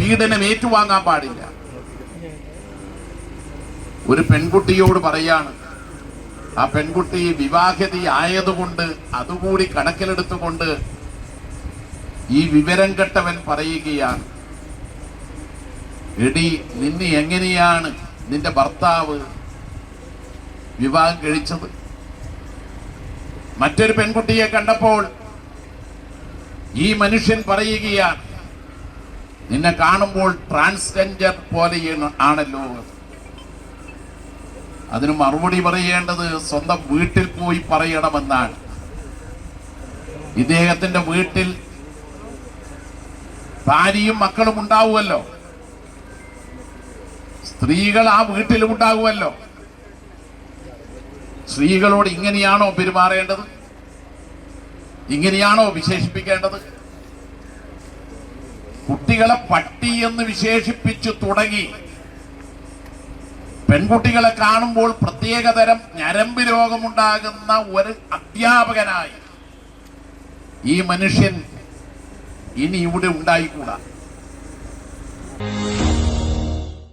പീഡനം ഏറ്റുവാങ്ങാൻ പാടില്ല. ഒരു പെൺകുട്ടിയോട് പറയാണ്, ആ പെൺകുട്ടി വിവാഹിത ആയതുകൊണ്ട് അതുകൂടി കണക്കിലെടുത്തുകൊണ്ട് ഈ വിവരം കെട്ടവൻ പറയുകയാണ്, എടി നിന്നെ എങ്ങനെയാണ് നിന്റെ ഭർത്താവ് വിവാഹം കഴിച്ചത്? മറ്റൊരു പെൺകുട്ടിയെ കണ്ടപ്പോൾ ഈ മനുഷ്യൻ പറയുകയാണ്, നിന്നെ കാണുമ്പോൾ ട്രാൻസ്ജെൻഡർ പോലെ ആണല്ലോ. അതിന് മറുപടി പറയേണ്ടത് സ്വന്തം വീട്ടിൽ പോയി പറയണമെന്നാണ്. ഇദ്ദേഹത്തിന്റെ വീട്ടിൽ ഭാര്യയും മക്കളും ഉണ്ടാവുമല്ലോ, സ്ത്രീകൾ ആ വീട്ടിലും ഉണ്ടാകുമല്ലോ. സ്ത്രീകളോട് ഇങ്ങനെയാണോ പെരുമാറേണ്ടത്? ഇങ്ങനെയാണോ വിശേഷിപ്പിക്കേണ്ടത്? കുട്ടികളെ പട്ടി എന്ന് വിശേഷിപ്പിച്ചു തുടങ്ങി പെൺകുട്ടികളെ കാണുമ്പോൾ പ്രത്യേകതരം ഞരമ്പ് രോഗമുണ്ടാകുന്ന ഒരു അധ്യാപകനായി ഈ മനുഷ്യൻ ഇനി ഇവിടെ ഉണ്ടായിക്കൂടാ.